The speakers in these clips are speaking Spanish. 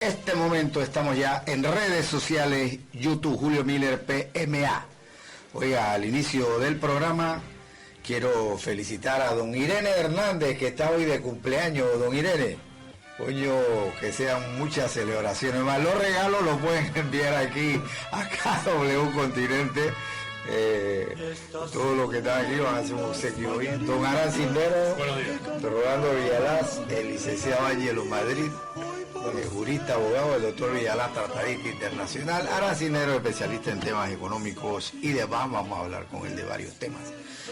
Este momento estamos ya en redes sociales, YouTube, Julio Miller PMA. Oiga, al inicio del programa quiero felicitar a don Irene Hernández, que está hoy de cumpleaños. Don Irene, coño, que sean muchas celebraciones más. Los regalos los pueden enviar aquí a KW Continente. Todo lo que están aquí van a hacer un obsequio hoy. Don Aran Cindero, don Rolando Villalaz, el licenciado Ángelo Madrid, el jurista, abogado, el doctor Villalaz, tratadista internacional. Aran Cindero, especialista en temas económicos y demás. Vamos a hablar con él de varios temas.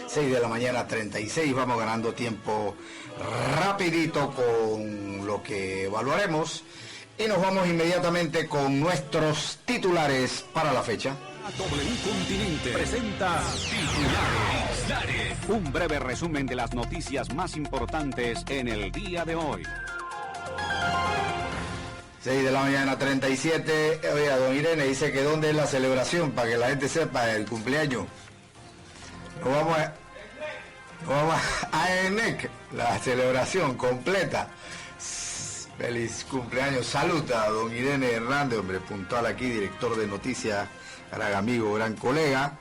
6 de la mañana 36, vamos ganando tiempo rapidito con lo que evaluaremos y nos vamos inmediatamente con nuestros titulares para la fecha. W Continente presenta Titulares. Un breve resumen de las noticias más importantes en el día de hoy. 6 de la mañana 37. Oiga, don Irene dice que dónde es la celebración para que la gente sepa el cumpleaños. Nos vamos a ENEC, la celebración completa. Feliz cumpleaños. Salud a don Irene Hernández, hombre, puntual aquí, director de noticias, gran amigo, gran colega.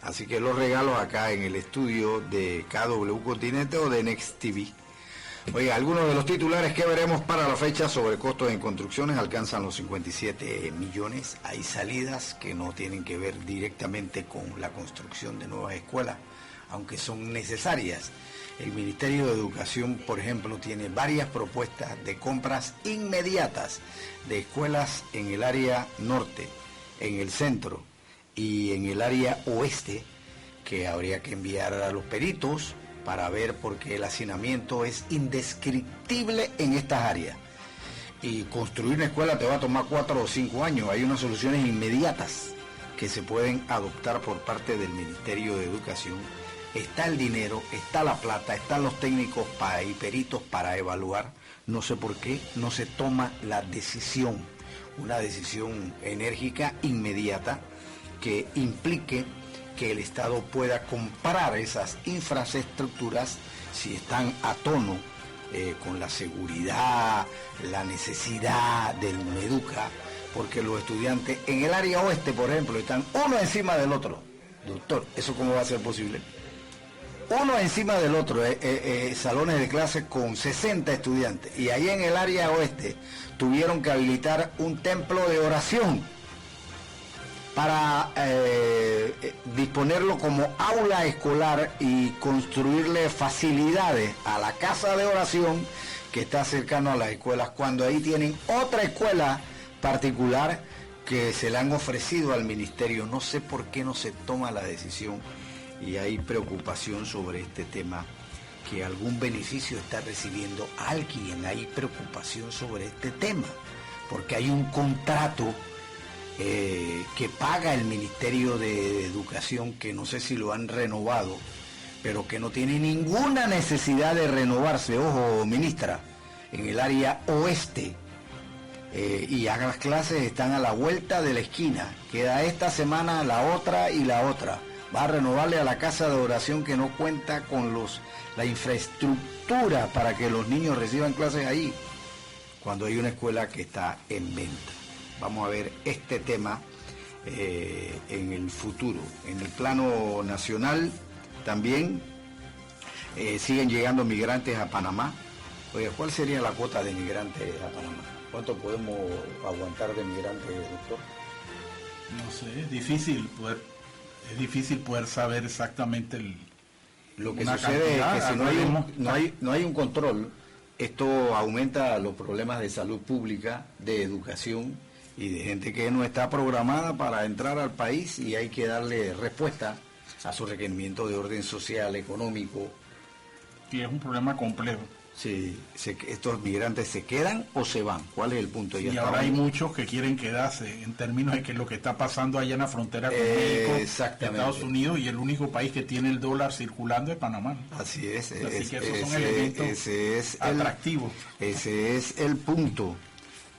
Así que los regalos acá en el estudio de KW Continente o de Next TV. Oiga, algunos de los titulares que veremos para la fecha sobre costos en construcciones alcanzan los 57 millones. Hay salidas que no tienen que ver directamente con la construcción de nuevas escuelas, aunque son necesarias. El Ministerio de Educación, por ejemplo, tiene varias propuestas de compras inmediatas de escuelas en el área norte, en el centro y en el área oeste, que habría que enviar a los peritos para ver, porque el hacinamiento es indescriptible en estas áreas. Y construir una escuela te va a tomar 4 o 5 años. Hay unas soluciones inmediatas que se pueden adoptar por parte del Ministerio de Educación. Está el dinero, está la plata, están los técnicos y peritos para evaluar. No sé por qué no se toma la decisión, una decisión enérgica, inmediata, que implique que el Estado pueda comprar esas infraestructuras si están a tono con la seguridad, la necesidad del Meduca, porque los estudiantes en el área oeste, por ejemplo, están uno encima del otro. Doctor, ¿eso cómo va a ser posible? Uno encima del otro, salones de clases con 60 estudiantes, y ahí en el área oeste tuvieron que habilitar un templo de oración para disponerlo como aula escolar y construirle facilidades a la casa de oración que está cercano a las escuelas, cuando ahí tienen otra escuela particular que se le han ofrecido al ministerio. No sé por qué no se toma la decisión, y hay preocupación sobre este tema, que algún beneficio está recibiendo alguien. Hay preocupación sobre este tema, porque hay un contrato que paga el Ministerio de Educación, que no sé si lo han renovado, pero que no tiene ninguna necesidad de renovarse. Ojo, ministra, en el área oeste, y las clases están a la vuelta de la esquina. Queda esta semana la otra y la otra. Va a renovarle a la casa de oración que no cuenta con la infraestructura para que los niños reciban clases ahí, cuando hay una escuela que está en venta. Vamos a ver este tema en el futuro. En el plano nacional también siguen llegando migrantes a Panamá. Oye, ¿cuál sería la cuota de migrantes a Panamá? ¿Cuánto podemos aguantar de migrantes, doctor? No sé, es difícil poder saber exactamente lo que sucede es que si no hay un control, esto aumenta los problemas de salud pública, de educación y de gente que no está programada para entrar al país, y hay que darle respuesta a sus requerimientos de orden social, económico. Y es un problema complejo. Sí, estos migrantes se quedan o se van. ¿Cuál es el punto? Y ahora hay muchos que quieren quedarse, en términos de que lo que está pasando allá en la frontera con México, Estados Unidos, y el único país que tiene el dólar circulando es Panamá. Así es. Así que esos son elementos atractivos. Ese es el punto.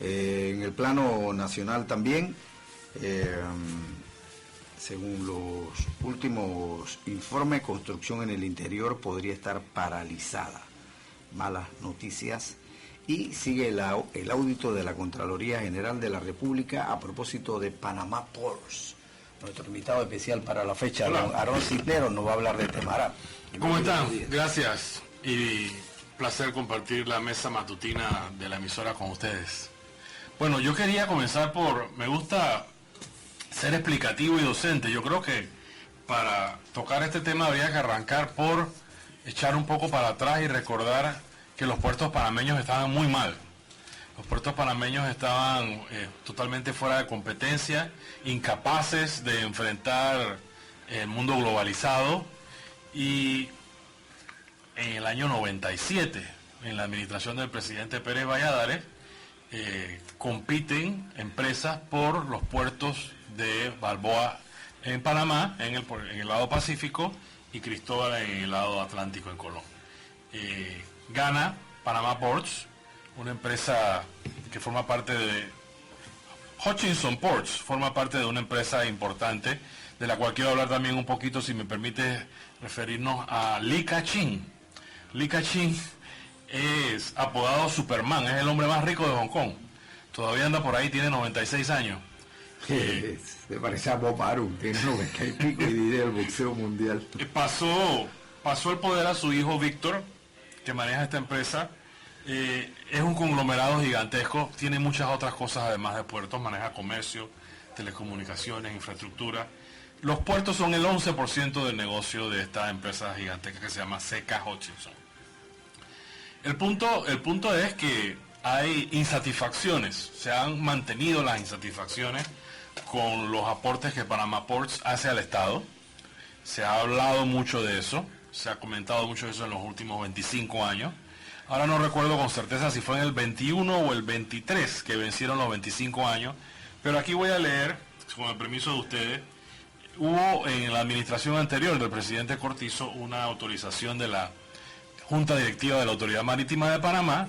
En el plano nacional también, según los últimos informes, construcción en el interior podría estar paralizada. Malas noticias. Y sigue el audito de la Contraloría General de la República a propósito de Panama Ports. Nuestro invitado especial para la fecha, don Aarón Cisneros, nos va a hablar de Temará. ¿Cómo están? Gracias y placer compartir la mesa matutina de la emisora con ustedes. Bueno, yo quería comenzar me gusta ser explicativo y docente. Yo creo que para tocar este tema habría que arrancar por echar un poco para atrás y recordar que los puertos panameños estaban muy mal. Los puertos panameños estaban totalmente fuera de competencia, incapaces de enfrentar el mundo globalizado, y en el año 97, en la administración del presidente Pérez Valladares, compiten empresas por los puertos de Balboa en Panamá, en el lado Pacífico, y Cristóbal en el lado Atlántico en Colón. Gana Panama Ports, una empresa que forma parte de Hutchinson Ports, forma parte de una empresa importante, de la cual quiero hablar también un poquito, si me permite referirnos a Lee Ka-ching. Lee Ka-ching es apodado Superman, es el hombre más rico de Hong Kong. Todavía anda por ahí, tiene 96 años. Se parece a Bob Arum, tiene 90 y pico y diré el boxeo mundial. Pasó el poder a su hijo Víctor, que maneja esta empresa. Es un conglomerado gigantesco, tiene muchas otras cosas además de puertos, maneja comercio, telecomunicaciones, infraestructura. Los puertos son el 11% del negocio de esta empresa gigantesca que se llama CK Hutchinson. El punto es que hay insatisfacciones, se han mantenido las insatisfacciones con los aportes que Panama Ports hace al Estado. Se ha hablado mucho de eso, se ha comentado mucho de eso en los últimos 25 años. Ahora no recuerdo con certeza si fue en el 21 o el 23 que vencieron los 25 años, pero aquí voy a leer, con el permiso de ustedes. Hubo en la administración anterior del presidente Cortizo una autorización de la Junta Directiva de la Autoridad Marítima de Panamá,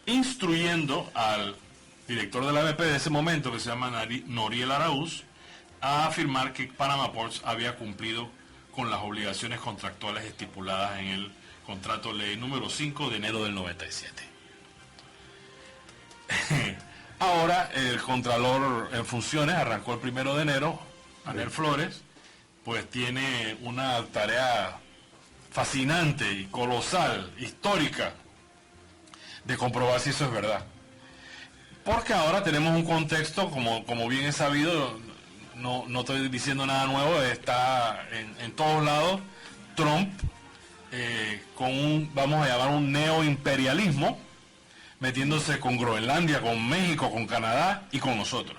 instruyendo al director de la BP de ese momento, que se llama Noriel Araúz, a afirmar que Panama Ports había cumplido con las obligaciones contractuales estipuladas en el contrato ley número 5 de enero del 97. Ahora el Contralor en funciones arrancó el 1 de enero, Anel Flores, pues tiene una tarea fascinante y colosal, histórica, de comprobar si eso es verdad. Porque ahora tenemos un contexto, como bien es sabido, no estoy diciendo nada nuevo, está en todos lados, Trump, con vamos a llamar un neoimperialismo, metiéndose con Groenlandia, con México, con Canadá y con nosotros.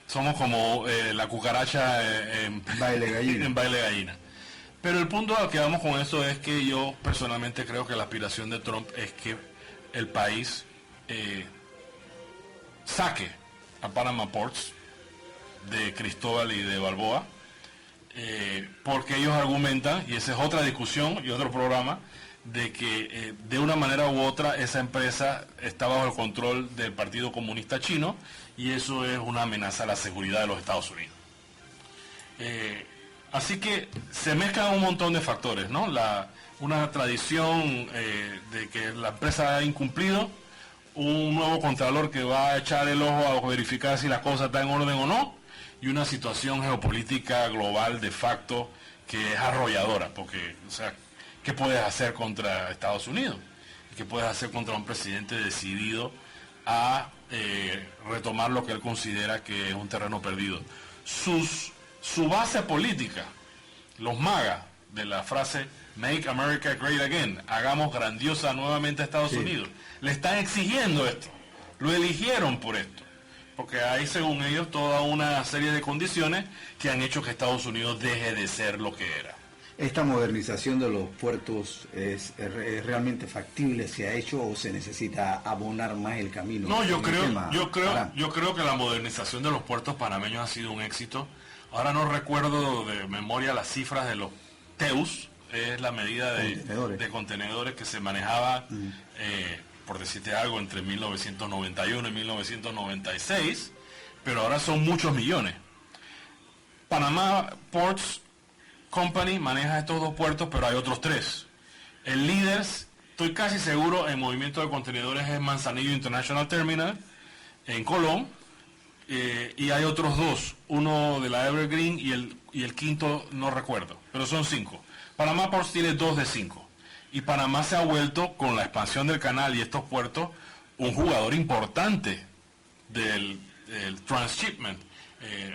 Somos como la cucaracha en baile gallina. Pero el punto al que vamos con esto es que yo personalmente creo que la aspiración de Trump es que el país saque a Panama Ports de Cristóbal y de Balboa, porque ellos argumentan, y esa es otra discusión y otro programa, de que de una manera u otra esa empresa está bajo el control del Partido Comunista Chino, y eso es una amenaza a la seguridad de los Estados Unidos. Así que se mezclan un montón de factores, ¿no? Una tradición de que la empresa ha incumplido, un nuevo contralor que va a echar el ojo a verificar si la cosa está en orden o no, y una situación geopolítica global de facto que es arrolladora, porque, o sea, ¿qué puedes hacer contra Estados Unidos? ¿Qué puedes hacer contra un presidente decidido a retomar lo que él considera que es un terreno perdido? Su base política, los MAGA, de la frase Make America Great Again, hagamos grandiosa nuevamente a Estados Unidos, le están exigiendo esto, lo eligieron por esto, porque hay, según ellos, toda una serie de condiciones que han hecho que Estados Unidos deje de ser lo que era. ¿Esta modernización de los puertos es realmente factible? ¿Se ha hecho o se necesita abonar más el camino? No, yo creo que la modernización de los puertos panameños ha sido un éxito. Ahora no recuerdo de memoria las cifras de los TEUs, es la medida de contenedores que se manejaba, por decirte algo, entre 1991 y 1996, pero ahora son muchos millones. Panama Ports Company maneja estos dos puertos, pero hay otros tres. El líder estoy casi seguro en movimiento de contenedores es Manzanillo International Terminal, en Colón, y hay otros dos, uno de la Evergreen y el quinto no recuerdo, pero son 5. Panamá Ports tiene 2 de 5. Y Panamá se ha vuelto, con la expansión del canal y estos puertos, un jugador importante del transshipment.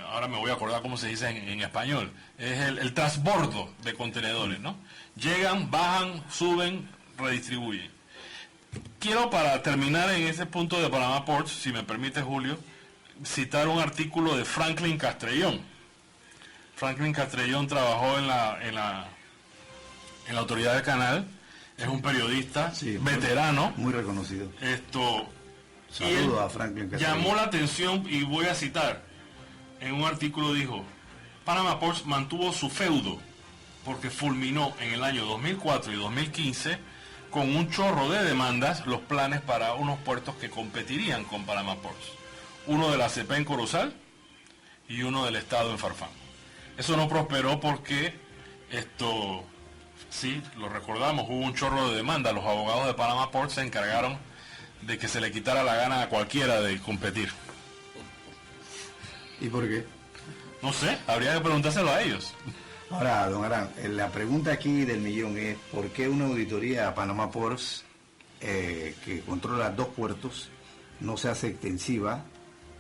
Ahora me voy a acordar cómo se dice en español. Es el transbordo de contenedores, ¿no? Llegan, bajan, suben, redistribuyen. Quiero, para terminar en ese punto de Panamá Ports, si me permite, Julio, citar un artículo de Franklin Castrellón. Franklin Castrellón trabajó en la autoridad del canal, es un periodista, sí, veterano, muy reconocido. Saludos a Franklin Castrellón. Llamó la atención, y voy a citar, en un artículo dijo: Panama Ports mantuvo su feudo porque fulminó en el año 2004 y 2015 con un chorro de demandas los planes para unos puertos que competirían con Panama Ports. Uno de la ACP en Corozal y uno del Estado en Farfán. Eso no prosperó porque sí, lo recordamos, hubo un chorro de demandas. Los abogados de Panama Ports se encargaron de que se le quitara la gana a cualquiera de competir. ¿Y por qué? No sé, habría que preguntárselo a ellos. Ahora, don Arán, la pregunta aquí del millón es: ¿por qué una auditoría a Panama Ports, que controla 2 puertos, no se hace extensiva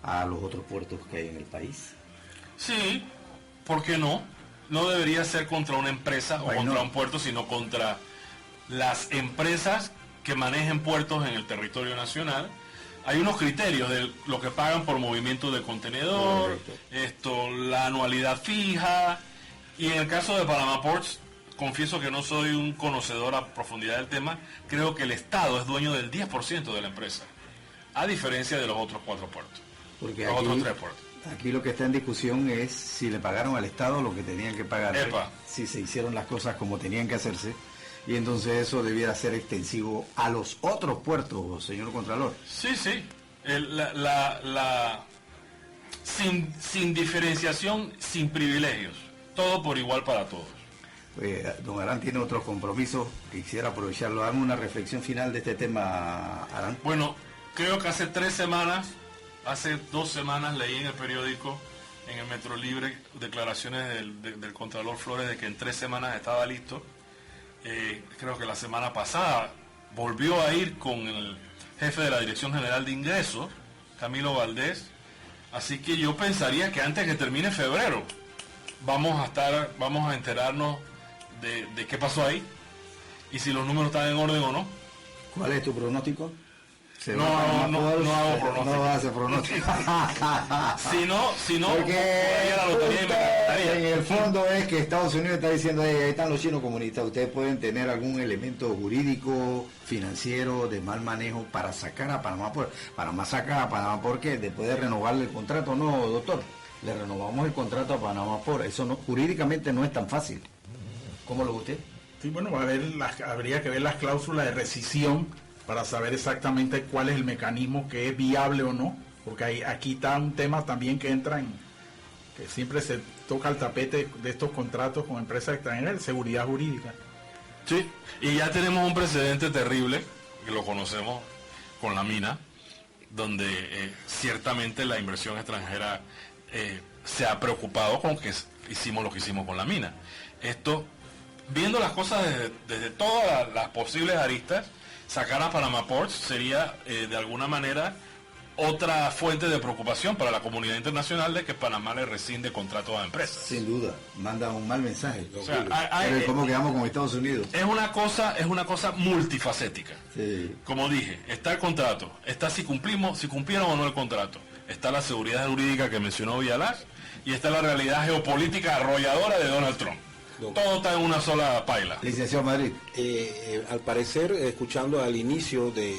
a los otros puertos que hay en el país? Sí, ¿por qué no? No debería ser contra una empresa o contra un puerto, sino contra las empresas que manejen puertos en el territorio nacional. Hay unos criterios de lo que pagan por movimiento de contenedor, la anualidad fija, y en el caso de Panama Ports, confieso que no soy un conocedor a profundidad del tema, creo que el Estado es dueño del 10% de la empresa, a diferencia de los otros 4 puertos, porque los otros 3 puertos. Aquí lo que está en discusión es si le pagaron al Estado lo que tenían que pagar, si se hicieron las cosas como tenían que hacerse, y entonces eso debiera ser extensivo a los otros puertos, señor Contralor. Sí, sí. Sin diferenciación, sin privilegios. Todo por igual para todos. Don Arán tiene otros compromisos, quisiera aprovecharlo. Dame una reflexión final de este tema, Arán. Bueno, creo que hace 2 semanas leí en el periódico, en el Metro Libre, declaraciones del Contralor Flores de que en 3 semanas estaba listo. Creo que la semana pasada volvió a ir con el jefe de la Dirección General de Ingresos, Camilo Valdés, así que yo pensaría que antes que termine febrero vamos a enterarnos de qué pasó ahí y si los números están en orden o no. ¿Cuál es tu pronóstico? No hago pronóstico. No hace pronóstico. si no, porque la lotería en el fondo es que Estados Unidos está diciendo: ahí están los chinos comunistas, ustedes pueden tener algún elemento jurídico, financiero, de mal manejo para sacar a Panamá por Panamá saca a Panamá porque después de renovarle el contrato. No, doctor, le renovamos el contrato a Panamá por eso, no, jurídicamente no es tan fácil. ¿Cómo lo ve usted? Sí, bueno, habría que ver las cláusulas de rescisión para saber exactamente cuál es el mecanismo que es viable o no, porque aquí está un tema también que entra que siempre se toca el tapete de estos contratos con empresas extranjeras, seguridad jurídica. Sí, y ya tenemos un precedente terrible, que lo conocemos con la mina, donde ciertamente la inversión extranjera se ha preocupado con que hicimos lo que hicimos con la mina. Esto, viendo las cosas desde todas las posibles aristas, sacar a Panama Ports sería de alguna manera otra fuente de preocupación para la comunidad internacional de que Panamá le rescinde contratos a empresas. Sin duda, manda un mal mensaje. O sea, ¿cómo quedamos con Estados Unidos? Es una cosa multifacética. Sí. Como dije, está el contrato, está si cumplieron o no el contrato, está la seguridad jurídica que mencionó Villalaz y está la realidad geopolítica arrolladora de Donald Trump. Todo está en una sola paila. Licenciado Madrid. Al parecer, escuchando al inicio de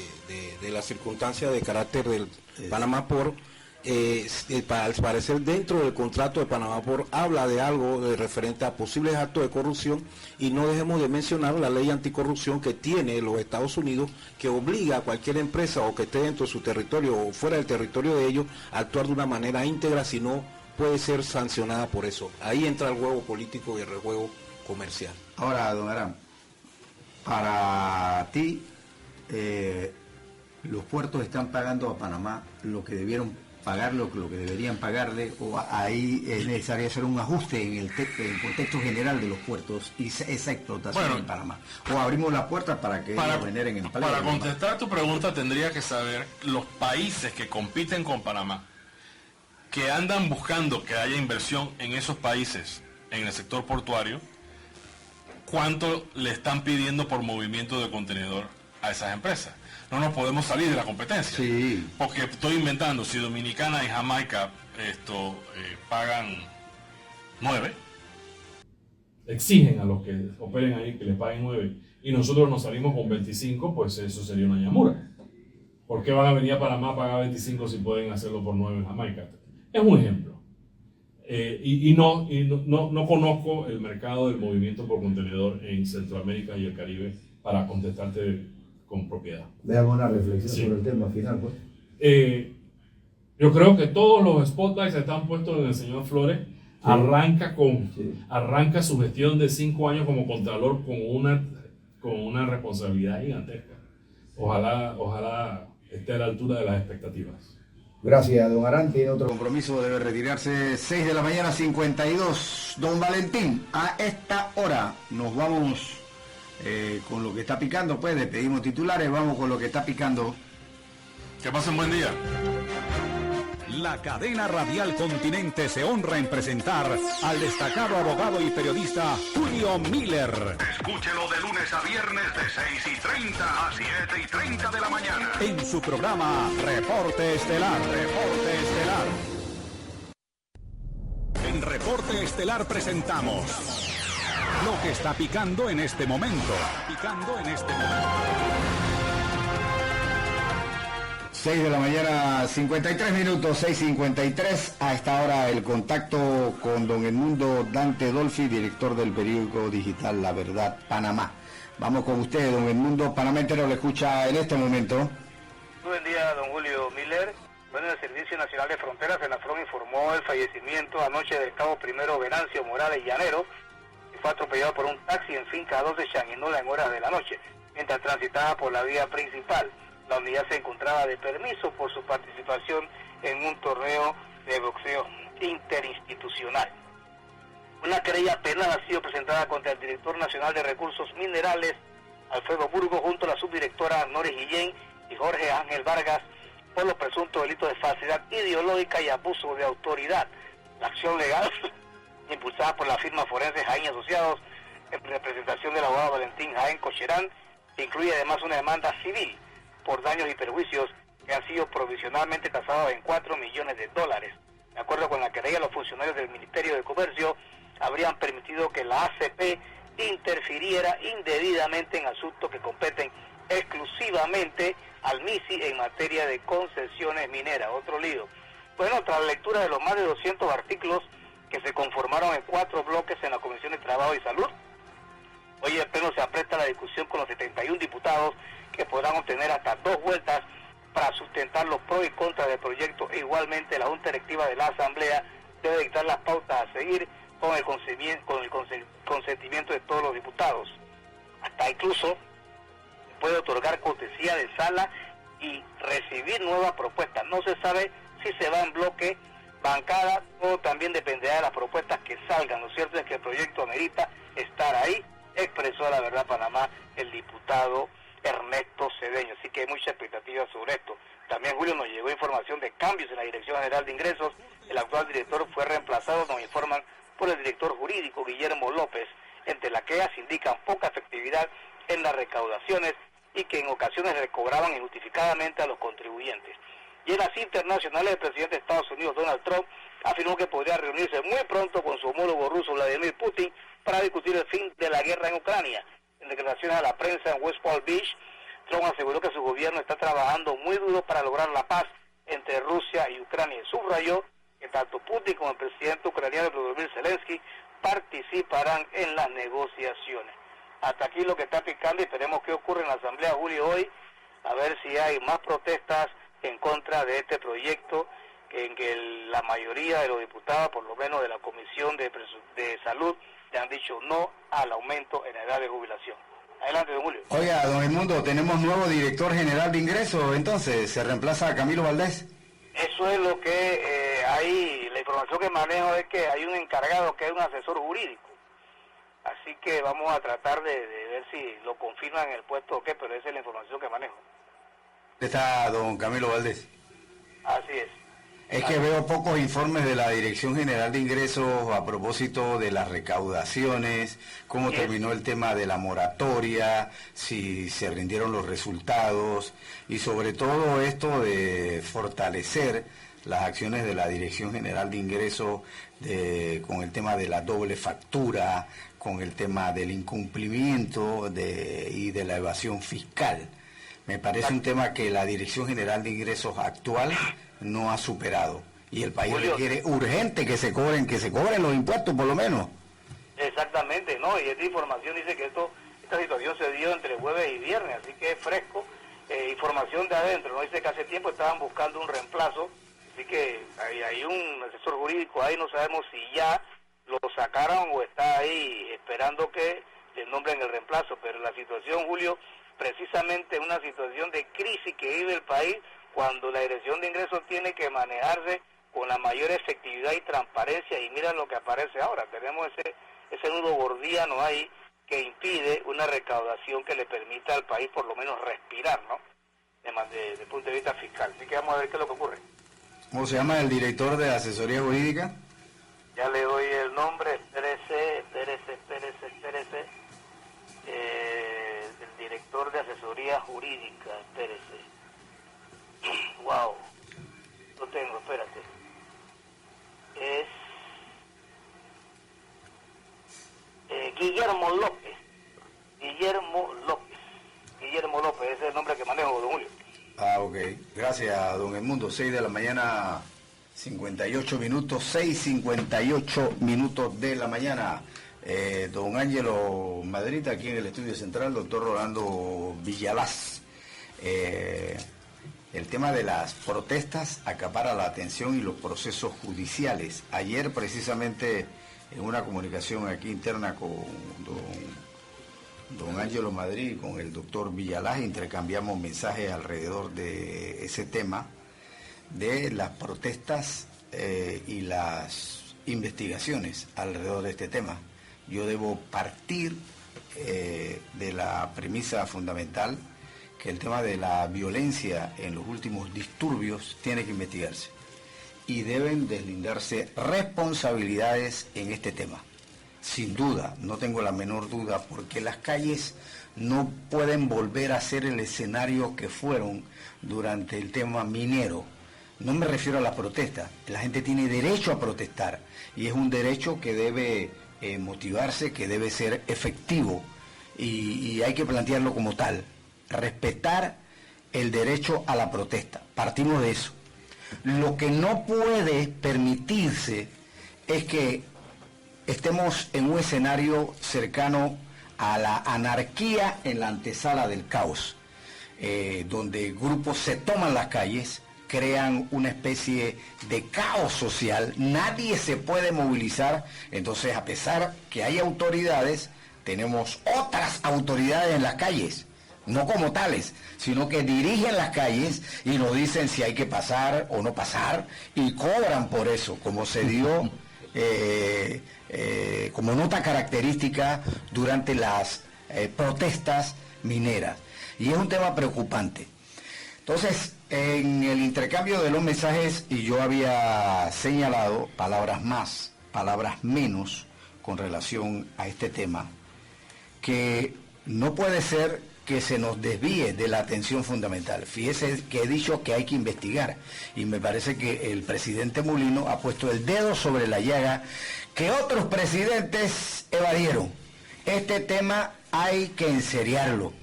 la circunstancia de carácter del Panamá Port, al parecer dentro del contrato de Panamá Port habla de algo de referente a posibles actos de corrupción, y no dejemos de mencionar la ley anticorrupción que tiene los Estados Unidos, que obliga a cualquier empresa o que esté dentro de su territorio o fuera del territorio de ellos a actuar de una manera íntegra, si no puede ser sancionada por eso. Ahí entra el juego político y el juego comercial. Ahora, don Arán, Para ti, los puertos están pagando a Panamá lo que debieron pagar, lo que deberían pagarle, o ahí es necesario hacer un ajuste en el contexto general de los puertos y esa explotación en Panamá. O abrimos las puertas para que ellos generen empleo. Para contestar tu pregunta tendría que saber los países que compiten con Panamá, que andan buscando que haya inversión en esos países, en el sector portuario, cuánto le están pidiendo por movimiento de contenedor a esas empresas. No nos podemos salir de la competencia. Sí. Porque estoy inventando, si Dominicana y Jamaica pagan 9, exigen a los que operen ahí que les paguen 9 y nosotros nos salimos con 25, pues eso sería una ñamura. ¿Por qué van a venir a Panamá a pagar 25 si pueden hacerlo por 9 en Jamaica? Es un ejemplo. No conozco el mercado del movimiento por contenedor en Centroamérica y el Caribe para contestarte con propiedad. Veamos una reflexión sobre el tema final, pues. Yo creo que todos los spotlights están puestos en el señor Flores. Sí. Arranca su gestión de 5 años como contralor con una responsabilidad gigantesca. Ojalá esté a la altura de las expectativas. Gracias, don Arán. Tiene otro compromiso, debe retirarse 6 de la mañana 52. Don Valentín, a esta hora nos vamos con lo que está picando, pues despedimos titulares, vamos con lo que está picando. Que pasen buen día. La cadena radial Continente se honra en presentar al destacado abogado y periodista Julio Miller. Escúchelo de lunes a viernes de 6:30 a 7:30 de la mañana. En su programa Reporte Estelar. En Reporte Estelar presentamos lo que está picando en este momento. 6 de la mañana, 53 minutos, 6:53. A esta hora el contacto con don Edmundo Dante Dolfi, director del periódico digital La Verdad, Panamá. Vamos con usted, don Edmundo. Panamá entero le escucha en este momento. Buen día, don Julio Miller. Bueno, el Servicio Nacional de Fronteras, Senafron, informó el fallecimiento anoche del cabo primero Venancio Morales Llanero, que fue atropellado por un taxi en finca 2 de Changuinola en horas de la noche, mientras transitaba por la vía principal. La unidad se encontraba de permiso por su participación en un torneo de boxeo interinstitucional. Una querella penal ha sido presentada contra el director nacional de Recursos Minerales, Alfredo Burgos, junto a la subdirectora Noris Guillén y Jorge Ángel Vargas, por los presuntos delitos de falsedad ideológica y abuso de autoridad. La acción legal, impulsada por la firma forense Jaén Asociados, en representación del abogado Valentín Jaén Cocherán, incluye además una demanda civil por daños y perjuicios que han sido provisionalmente tasados en $4 millones. De acuerdo con la querella, los funcionarios del Ministerio de Comercio habrían permitido que la ACP interfiriera indebidamente en asuntos que competen exclusivamente al MISI en materia de concesiones mineras. Otro lío. Bueno, tras la lectura de los más de 200 artículos que se conformaron en 4 bloques en la Comisión de Trabajo y Salud, hoy el Pleno se apresta a la discusión con los 71 diputados que podrán obtener hasta 2 vueltas para sustentar los pros y contras del proyecto. E igualmente la Junta Directiva de la Asamblea debe dictar las pautas a seguir con el consentimiento de todos los diputados. Hasta incluso puede otorgar cortesía de sala y recibir nuevas propuestas. No se sabe si se va en bloque, bancada, todo también dependerá de las propuestas que salgan. Lo cierto es que el proyecto amerita estar ahí, expresó a La Verdad Panamá el diputado Ernesto Cedeño. Así que hay mucha expectativa sobre esto. También, Julio, nos llegó información de cambios en la Dirección General de Ingresos. El actual director fue reemplazado, nos informan, por el director jurídico Guillermo López, entre las quejas indican poca efectividad en las recaudaciones y que en ocasiones recobraban injustificadamente a los contribuyentes. Y en las internacionales, el presidente de Estados Unidos, Donald Trump, afirmó que podría reunirse muy pronto con su homólogo ruso, Vladimir Putin, para discutir el fin de la guerra en Ucrania. En declaraciones a la prensa en West Palm Beach, Trump aseguró que su gobierno está trabajando muy duro para lograr la paz entre Rusia y Ucrania. Y subrayó que tanto Putin como el presidente ucraniano Volodymyr Zelensky participarán en las negociaciones. Hasta aquí lo que está picando y esperemos qué ocurre en la Asamblea, Julio, hoy, a ver si hay más protestas en contra de este proyecto, en que la mayoría de los diputados, por lo menos de la Comisión de Salud, le han dicho no al aumento en la edad de jubilación. Adelante, don Julio. Oiga, don Edmundo, tenemos nuevo director general de ingresos, entonces, ¿se reemplaza a Camilo Valdés? Eso es lo que hay, la información que manejo es que hay un encargado que es un asesor jurídico. Así que vamos a tratar de ver si lo confirman en el puesto o qué, pero esa es la información que manejo. Está don Camilo Valdés. Así es. Es que veo pocos informes de la Dirección General de Ingresos a propósito de las recaudaciones, cómo terminó el tema de la moratoria, si se rindieron los resultados y sobre todo esto de fortalecer las acciones de la Dirección General de Ingresos con el tema de la doble factura, con el tema del incumplimiento y de la evasión fiscal. Me parece un tema que la Dirección General de Ingresos actual no ha superado y el país requiere urgente que se cobren los impuestos por lo menos. Exactamente, ¿no? Y esta información dice que esta situación se dio entre jueves y viernes, así que es fresco. Información de adentro, ¿no? Dice que hace tiempo estaban buscando un reemplazo, así que hay un asesor jurídico ahí, no sabemos si ya lo sacaron o está ahí esperando que le nombren el reemplazo, pero la situación, Julio, precisamente una situación de crisis que vive el país, cuando la Dirección de Ingresos tiene que manejarse con la mayor efectividad y transparencia, y mira lo que aparece ahora, tenemos ese nudo gordiano ahí que impide una recaudación que le permita al país por lo menos respirar, ¿no? Desde el punto de vista fiscal. Así que vamos a ver qué es lo que ocurre. ¿Cómo se llama el director de asesoría jurídica? Ya le doy el nombre, espérese. El director de asesoría jurídica, espérese. Wow, lo tengo, espérate. Es Guillermo López, ese es el nombre que manejo, don Julio. Ah, ok. Gracias, don Edmundo. 6 de la mañana, 58 minutos, 6:58 minutos de la mañana. Don Ángelo Madrid, aquí en el estudio central, doctor Rolando Villalaz. El tema de las protestas acapara la atención y los procesos judiciales. Ayer, precisamente, en una comunicación aquí interna con don Ángelo Madrid y con el doctor Villalaz, intercambiamos mensajes alrededor de ese tema, de las protestas y las investigaciones alrededor de este tema. Yo debo partir de la premisa fundamental que el tema de la violencia en los últimos disturbios tiene que investigarse y deben deslindarse responsabilidades en este tema. Sin duda, no tengo la menor duda, porque las calles no pueden volver a ser el escenario que fueron durante el tema minero. No me refiero a la protesta, la gente tiene derecho a protestar y es un derecho que debe motivarse, que debe ser efectivo y hay que plantearlo como tal. Respetar el derecho a la protesta. Partimos de eso. Lo que no puede permitirse es que estemos en un escenario cercano a la anarquía en la antesala del caos, donde grupos se toman las calles, crean una especie de caos social, nadie se puede movilizar. Entonces, a pesar que hay autoridades, tenemos otras autoridades en las calles, no como tales, sino que dirigen las calles y nos dicen si hay que pasar o no pasar y cobran por eso, como se dio como nota característica durante las protestas mineras. Y es un tema preocupante. Entonces, en el intercambio de los mensajes, y yo había señalado palabras más, palabras menos con relación a este tema, que no puede ser que se nos desvíe de la atención fundamental. Fíjese que he dicho que hay que investigar y me parece que el presidente Mulino ha puesto el dedo sobre la llaga que otros presidentes evadieron. Este tema hay que enseriarlo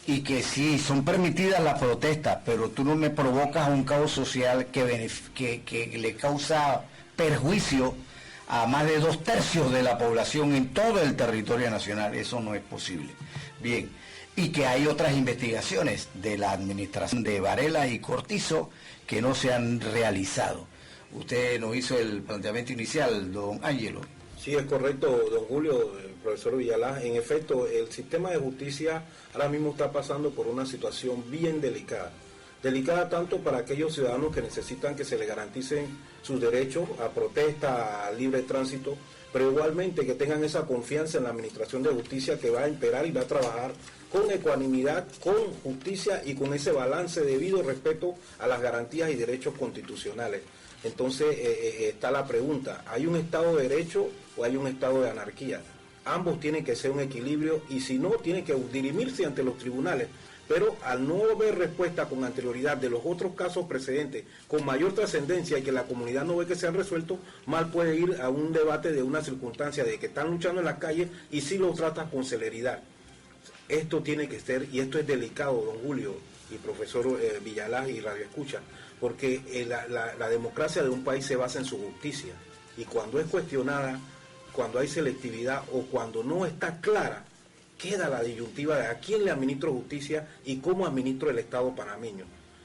y que sí, son permitidas las protestas, pero tú no me provocas un caos social que le causa perjuicio a más de 2/3 de la población en todo el territorio nacional. Eso no es posible. Bien. Y que hay otras investigaciones de la administración de Varela y Cortizo que no se han realizado. Usted nos hizo el planteamiento inicial, don Ángelo. Sí, es correcto, don Julio, profesor Villalaz. En efecto, el sistema de justicia ahora mismo está pasando por una situación bien delicada. Delicada tanto para aquellos ciudadanos que necesitan que se les garanticen sus derechos a protesta, a libre tránsito, pero igualmente que tengan esa confianza en la administración de justicia que va a imperar y va a trabajar con ecuanimidad, con justicia y con ese balance debido respeto a las garantías y derechos constitucionales. Entonces está la pregunta, ¿hay un Estado de Derecho o hay un Estado de anarquía? Ambos tienen que ser un equilibrio y si no, tienen que dirimirse ante los tribunales. Pero al no haber respuesta con anterioridad de los otros casos precedentes con mayor trascendencia y que la comunidad no ve que se han resuelto, mal puede ir a un debate de una circunstancia de que están luchando en las calles y sí lo trata con celeridad. Esto tiene que ser, y esto es delicado, don Julio y profesor Villalaz y Radio Escucha, porque la democracia de un país se basa en su justicia y cuando es cuestionada, cuando hay selectividad o cuando no está clara, queda la disyuntiva de a quién le administro justicia y cómo administro el Estado panameño.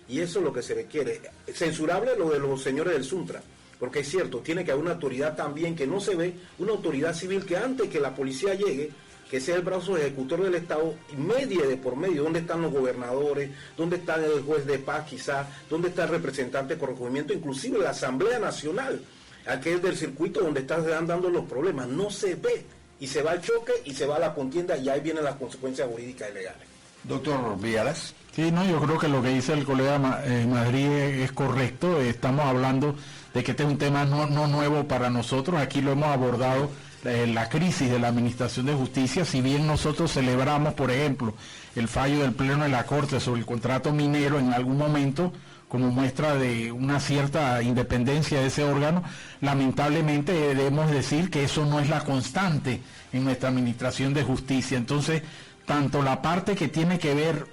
Y eso es lo que se requiere. Censurable lo de los señores del Suntra, porque es cierto, tiene que haber una autoridad también que no se ve, una autoridad civil que antes que la policía llegue, que sea el brazo ejecutor del Estado, medie de por medio, dónde están los gobernadores, dónde está el juez de paz quizás, dónde está el representante de corregimiento, inclusive la Asamblea Nacional, aquel del circuito donde están dando los problemas, no se ve. Y se va al choque y se va a la contienda y ahí vienen las consecuencias jurídicas y legales. Doctor Villalaz. Sí, no, yo creo que lo que dice el colega Madrid es correcto. Estamos hablando de que este es un tema no nuevo para nosotros. Aquí lo hemos abordado, la crisis de la Administración de Justicia. Si bien nosotros celebramos, por ejemplo, el fallo del Pleno de la Corte sobre el contrato minero en algún momento, como muestra de una cierta independencia de ese órgano, lamentablemente debemos decir que eso no es la constante en nuestra administración de justicia. Entonces, tanto la parte que tiene que ver,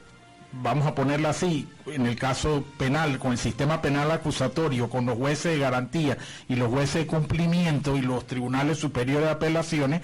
vamos a ponerla así, en el caso penal, con el sistema penal acusatorio, con los jueces de garantía y los jueces de cumplimiento y los tribunales superiores de apelaciones,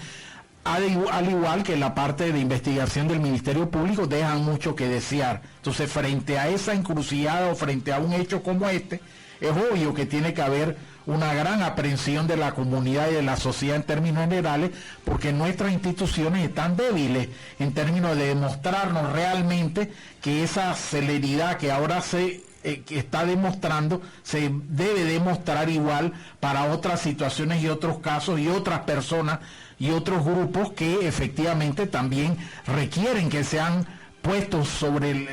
al igual que la parte de investigación del Ministerio Público, dejan mucho que desear. Entonces, frente a esa encrucijada o frente a un hecho como este, es obvio que tiene que haber una gran aprehensión de la comunidad y de la sociedad en términos generales, porque nuestras instituciones están débiles en términos de demostrarnos realmente que esa celeridad que ahora que está demostrando, se debe demostrar igual para otras situaciones y otros casos y otras personas y otros grupos que efectivamente también requieren que sean puestos sobre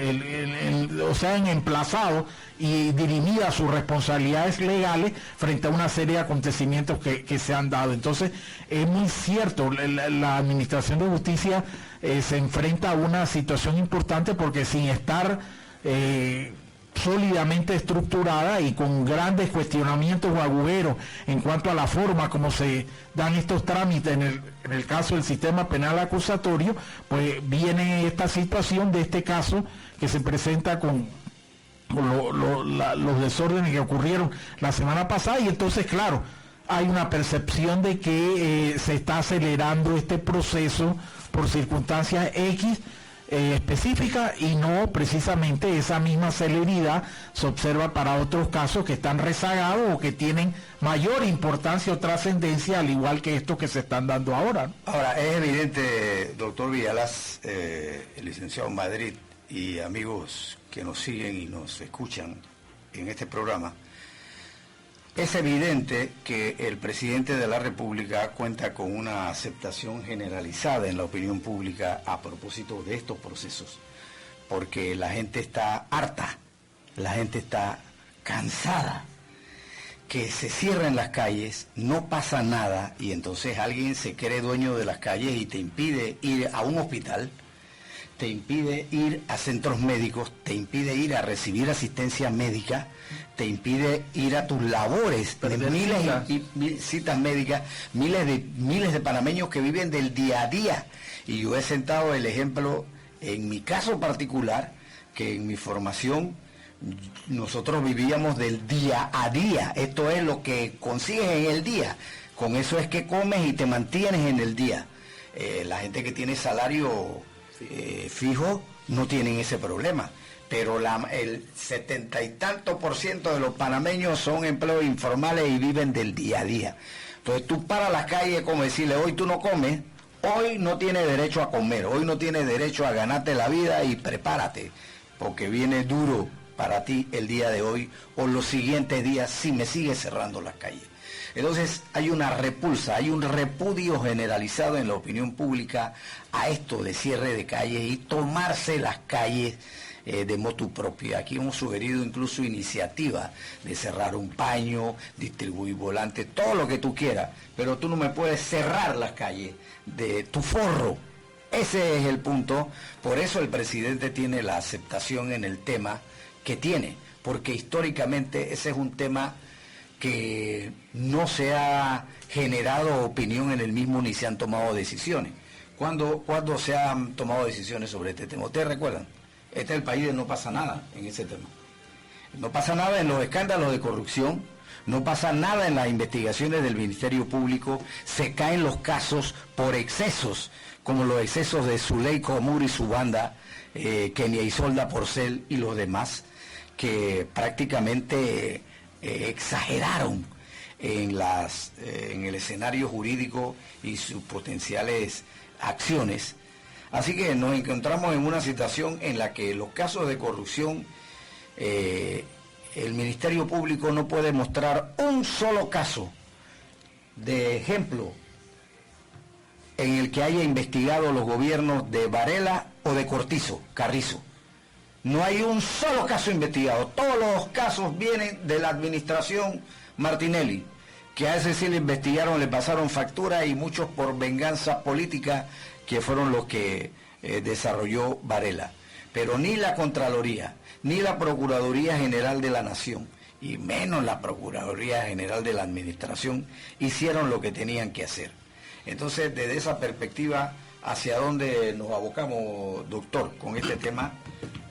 o sean emplazados y dirimidas sus responsabilidades legales frente a una serie de acontecimientos que se han dado. Entonces, es muy cierto, la Administración de Justicia se enfrenta a una situación importante porque sin estar sólidamente estructurada y con grandes cuestionamientos o agujeros en cuanto a la forma como se dan estos trámites en el caso del sistema penal acusatorio, pues viene esta situación de este caso que se presenta con los desórdenes que ocurrieron la semana pasada y entonces claro, hay una percepción de que se está acelerando este proceso por circunstancias X específica y no precisamente esa misma celeridad se observa para otros casos que están rezagados o que tienen mayor importancia o trascendencia al igual que estos que se están dando ahora. Ahora, es evidente, doctor Villalaz, el licenciado Madrid y amigos que nos siguen y nos escuchan en este programa, es evidente que el presidente de la República cuenta con una aceptación generalizada en la opinión pública a propósito de estos procesos, porque la gente está harta, la gente está cansada, que se cierran las calles, no pasa nada y entonces alguien se cree dueño de las calles y te impide ir a un hospital, te impide ir a centros médicos, te impide ir a recibir asistencia médica, te impide ir a tus labores de miles citas médicas, miles de panameños que viven del día a día. Y yo he sentado el ejemplo en mi caso particular, que en mi formación nosotros vivíamos del día a día. Esto es lo que consigues en el día. Con eso es que comes y te mantienes en el día. La gente que tiene salario fijo no tienen ese problema, pero el 70 y tanto % de los panameños son empleos informales y viven del día a día. Entonces tú paras las calles como decirle, hoy tú no comes, hoy no tienes derecho a comer, hoy no tienes derecho a ganarte la vida y prepárate, porque viene duro para ti el día de hoy o los siguientes días si me sigues cerrando las calles. Entonces hay una repulsa, hay un repudio generalizado en la opinión pública a esto de cierre de calles y tomarse las calles de motu propio. Aquí hemos sugerido incluso iniciativas de cerrar un paño, distribuir volantes, todo lo que tú quieras, pero tú no me puedes cerrar las calles de tu forro. Ese es el punto. Por eso el presidente tiene la aceptación en el tema que tiene, porque históricamente ese es un tema que no se ha generado opinión en el mismo ni se han tomado decisiones. ¿Cuándo se han tomado decisiones sobre este tema? ¿Ustedes recuerdan? Este es el país de no pasa nada en ese tema. No pasa nada en los escándalos de corrupción, no pasa nada en las investigaciones del Ministerio Público, se caen los casos por excesos, como los excesos de Zuleika Mur y su banda, Kenia Isolda Porcel y los demás, que prácticamente exageraron en el escenario jurídico y sus potenciales acciones. Así que nos encontramos en una situación en la que los casos de corrupción, el Ministerio Público no puede mostrar un solo caso de ejemplo en el que haya investigado los gobiernos de Varela o de Carrizo. No hay un solo caso investigado. Todos los casos vienen de la administración Martinelli, que a ese sí le investigaron, le pasaron factura y muchos por venganza política, que fueron los que desarrolló Varela. Pero ni la Contraloría, ni la Procuraduría General de la Nación, y menos la Procuraduría General de la Administración, hicieron lo que tenían que hacer. Entonces, desde esa perspectiva, ¿hacia dónde nos abocamos, doctor, con este tema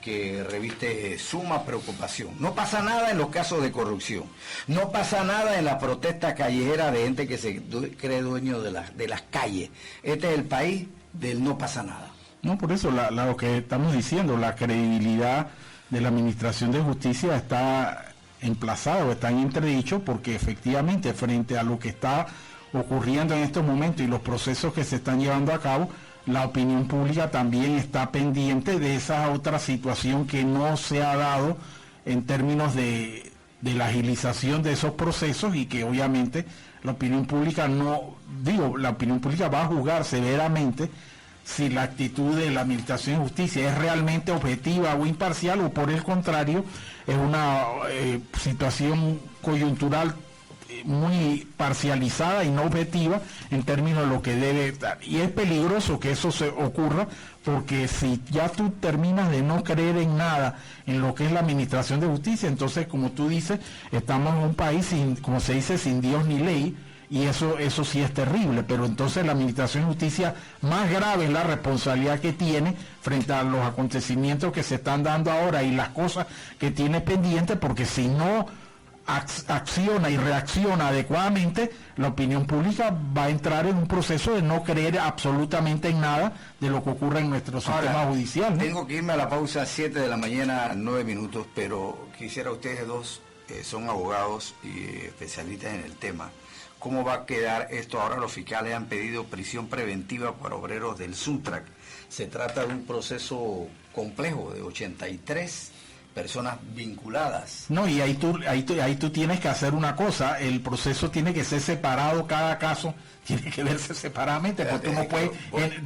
que reviste suma preocupación? No pasa nada en los casos de corrupción, no pasa nada en la protesta callejera de gente que se cree dueño de las calles. Este es el país del no pasa nada. No, por eso lo que estamos diciendo, la credibilidad de la Administración de Justicia está emplazada o está en entredicho, porque efectivamente frente a lo que está ocurriendo en estos momentos y los procesos que se están llevando a cabo, la opinión pública también está pendiente de esa otra situación que no se ha dado en términos de la agilización de esos procesos, y que obviamente la opinión pública la opinión pública va a juzgar severamente si la actitud de la Administración de Justicia es realmente objetiva o imparcial, o por el contrario es una situación coyuntural muy parcializada y no objetiva en términos de lo que debe estar. Y es peligroso que eso se ocurra, porque si ya tú terminas de no creer en nada en lo que es la Administración de Justicia, entonces, como tú dices, estamos en un país sin, como se dice, sin Dios ni ley, y eso sí es terrible. Pero entonces la Administración de Justicia, más grave es la responsabilidad que tiene frente a los acontecimientos que se están dando ahora y las cosas que tiene pendientes, porque si no acciona y reacciona adecuadamente, la opinión pública va a entrar en un proceso de no creer absolutamente en nada de lo que ocurre en nuestro sistema judicial, ¿no? Tengo que irme a la pausa, 7 de la mañana, 9 minutos, pero quisiera, ustedes dos son abogados y especialistas en el tema, ¿cómo va a quedar esto? Ahora los fiscales han pedido prisión preventiva para obreros del Suntrack. Se trata de un proceso complejo de 83 personas vinculadas. No, y ahí tú tienes que hacer una cosa, el proceso tiene que ser separado, cada caso tiene que verse separadamente, porque tú no puedes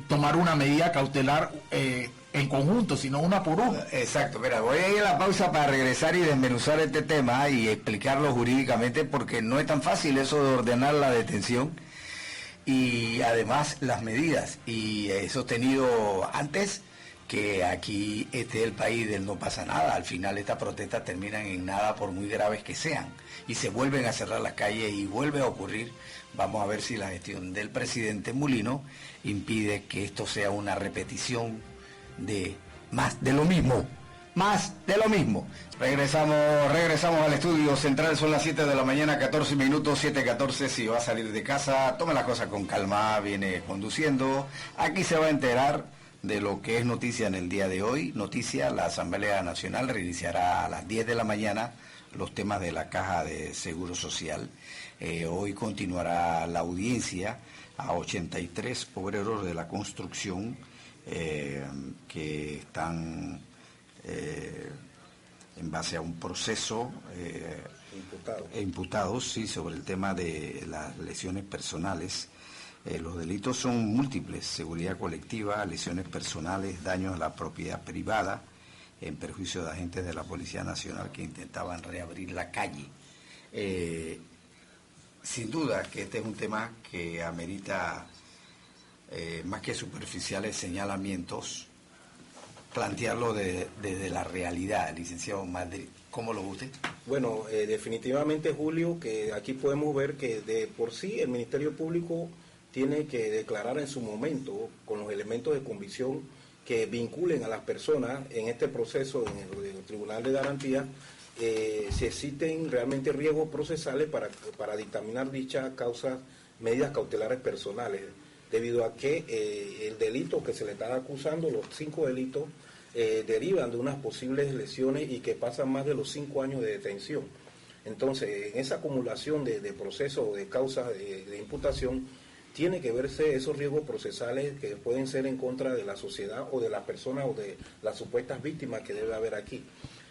tomar una medida cautelar en conjunto, sino una por una. Exacto, mira, voy a ir a la pausa para regresar y desmenuzar este tema y explicarlo jurídicamente, porque no es tan fácil eso de ordenar la detención y además las medidas, y he sostenido antes que aquí este es el país del no pasa nada. Al final estas protestas terminan en nada, por muy graves que sean, y se vuelven a cerrar las calles y vuelve a ocurrir. Vamos a ver si la gestión del presidente Mulino impide que esto sea una repetición de más de lo mismo. Regresamos al estudio central, son las 7 de la mañana, 14 minutos, 7:14. Si va a salir de casa, tome las cosas con calma, viene conduciendo. Aquí se va a enterar de lo que es noticia en el día de hoy. Noticia, la Asamblea Nacional reiniciará a las 10 de la mañana los temas de la Caja de Seguro Social. Hoy continuará la audiencia a 83 obreros de la construcción que están en base a un proceso imputados, sí, sobre el tema de las lesiones personales. Los delitos son múltiples: seguridad colectiva, lesiones personales, daños a la propiedad privada, en perjuicio de agentes de la Policía Nacional que intentaban reabrir la calle. Sin duda que este es un tema que amerita, más que superficiales señalamientos, plantearlo desde la realidad. Licenciado Madrid, ¿cómo lo ve usted? Bueno, definitivamente, Julio, que aquí podemos ver que de por sí el Ministerio Público tiene que declarar en su momento, con los elementos de convicción que vinculen a las personas en este proceso en el Tribunal de Garantía, si existen realmente riesgos procesales para dictaminar dichas causas, medidas cautelares personales, debido a que el delito que se le está acusando, los 5 delitos, derivan de unas posibles lesiones y que pasan más de los 5 años de detención. Entonces, en esa acumulación de procesos, de causas de imputación, tiene que verse esos riesgos procesales que pueden ser en contra de la sociedad o de las personas o de las supuestas víctimas que debe haber aquí.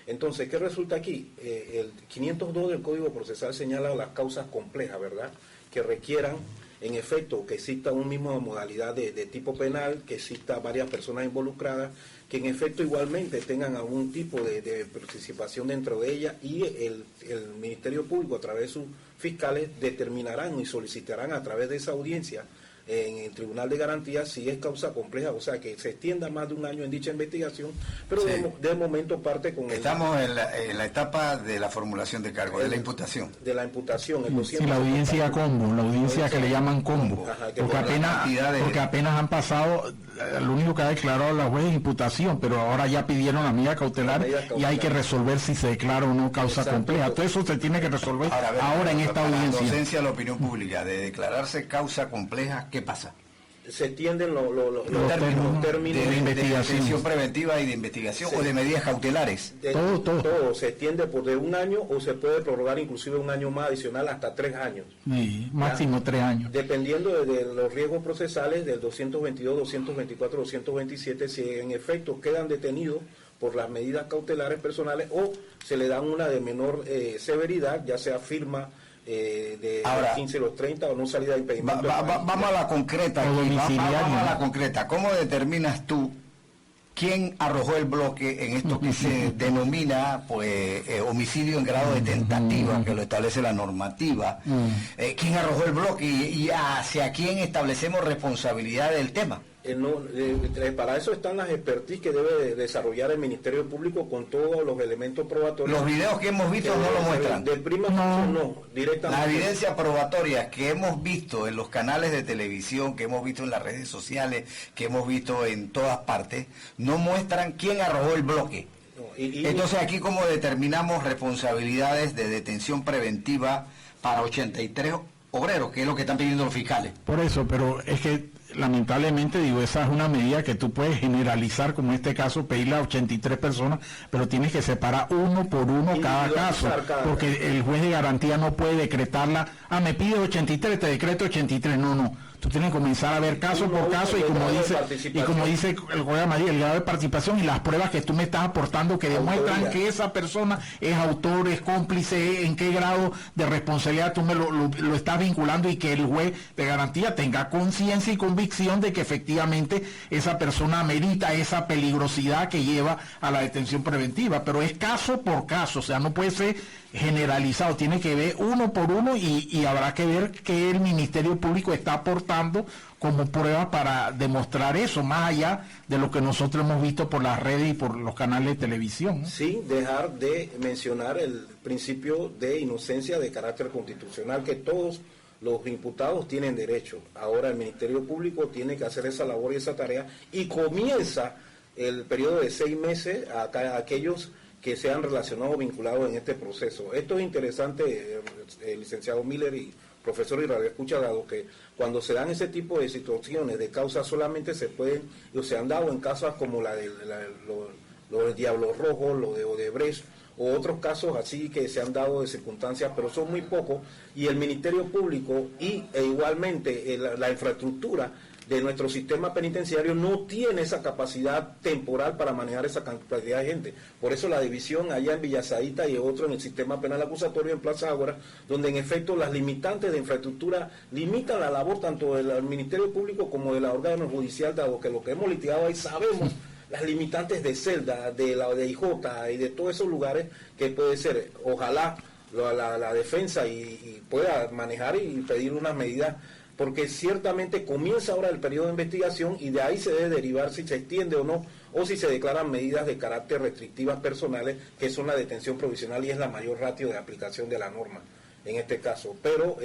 Entonces, ¿qué resulta aquí? El 502 del Código Procesal señala las causas complejas, ¿verdad?, que requieran, en efecto, que exista una misma modalidad de tipo penal, que exista varias personas involucradas, que en efecto igualmente tengan algún tipo de participación dentro de ella, y el Ministerio Público, a través de sus fiscales, determinarán y solicitarán a través de esa audiencia en el Tribunal de Garantía si es causa compleja, o sea, que se extienda más de un año en dicha investigación, pero sí, de momento parte con... Estamos en la etapa de la formulación de cargo, de la imputación. De la imputación. Sí, la audiencia combo, la audiencia que le llaman combo, Ajá, porque apenas han pasado, lo único que ha declarado la juez es imputación, pero ahora ya pidieron la medida cautelar y hay que resolver si se declara o no causa compleja. Todo eso se tiene que resolver ahora en esta audiencia. La docencia a la opinión pública, de declararse causa compleja, ¿qué pasa? Se extienden los términos de detención preventiva y de investigación, o de medidas cautelares. Todo se extiende por de un año, o se puede prorrogar inclusive un año más adicional hasta 3 años. Sí, máximo 3 años. Dependiendo de los riesgos procesales del 222, 224, 227, si en efecto quedan detenidos por las medidas cautelares personales o se le dan una de menor severidad, ya sea firma ahora, 15 los 30 o no salida de impedimento. Vamos a la concreta aquí, vamos a la concreta. ¿Cómo determinas tú quién arrojó el bloque en esto que se denomina pues homicidio en grado de tentativa, que lo establece la normativa? ¿Quién arrojó el bloque y hacia quién establecemos responsabilidad del tema? Para eso están las expertise que debe desarrollar el Ministerio Público con todos los elementos probatorios. Los videos que hemos visto no lo muestran. Del primo no, directamente. La evidencia probatoria que hemos visto en los canales de televisión, que hemos visto en las redes sociales, que hemos visto en todas partes, no muestran quién arrojó el bloque. Entonces aquí, ¿cómo determinamos responsabilidades de detención preventiva para 83 obreros, que es lo que están pidiendo los fiscales? Por eso, pero es que lamentablemente, digo, esa es una medida que tú puedes generalizar, como en este caso, pedirle a 83 personas, pero tienes que separar uno por uno cada caso, porque el juez de garantía no puede decretarla, me pide 83, te decreto 83, no. Tú tienes que comenzar a ver caso por caso, y como dice el juez Madrid, el grado de participación y las pruebas que tú me estás aportando que demuestran que esa persona es autor, es cómplice, en qué grado de responsabilidad tú me lo estás vinculando, y que el juez de garantía tenga conciencia y convicción de que efectivamente esa persona merita esa peligrosidad que lleva a la detención preventiva. Pero es caso por caso, o sea, no puede ser generalizado, tiene que ver uno por uno, y habrá que ver que el Ministerio Público está aportando como prueba para demostrar eso, más allá de lo que nosotros hemos visto por las redes y por los canales de televisión, ¿no? Sin dejar de mencionar el principio de inocencia de carácter constitucional, que todos los imputados tienen derecho. Ahora el Ministerio Público tiene que hacer esa labor y esa tarea, y comienza el periodo de 6 meses a aquellos que se han relacionado o vinculado en este proceso. Esto es interesante, licenciado Miller y profesor y radioescucha, dado que cuando se dan ese tipo de situaciones de causas solamente se pueden, o se han dado en casos como lo del Diablo Rojo, lo de Odebrecht, o otros casos así que se han dado de circunstancias, pero son muy pocos, y el Ministerio Público e igualmente la infraestructura de nuestro sistema penitenciario no tiene esa capacidad temporal para manejar esa cantidad de gente. Por eso la división allá en Villasaíta y otro en el sistema penal acusatorio en Plaza Ágora, donde en efecto las limitantes de infraestructura limitan la labor tanto del Ministerio Público como de la órgano judicial, dado que lo que hemos litigado ahí sabemos las limitantes de celda, de la de IJ y de todos esos lugares que puede ser, ojalá la defensa y pueda manejar y pedir unas medidas, porque ciertamente comienza ahora el periodo de investigación y de ahí se debe derivar si se extiende o no, o si se declaran medidas de carácter restrictivas personales, que son la detención provisional y es la mayor ratio de aplicación de la norma en este caso. Pero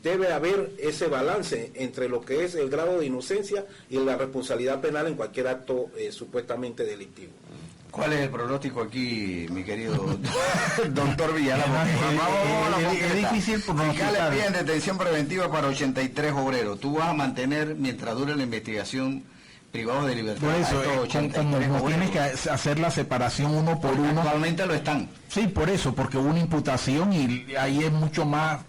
debe haber ese balance entre lo que es el grado de inocencia y la responsabilidad penal en cualquier acto supuestamente delictivo. ¿Cuál es el pronóstico aquí, mi querido doctor Villalaba? Es difícil Fiscales piden detención preventiva para 83 obreros. Tú vas a mantener, mientras dure la investigación, privados de libertad. Por eso, como tienes que hacer la separación uno por uno. Actualmente lo están. Sí, por eso, porque hubo una imputación y ahí es mucho más,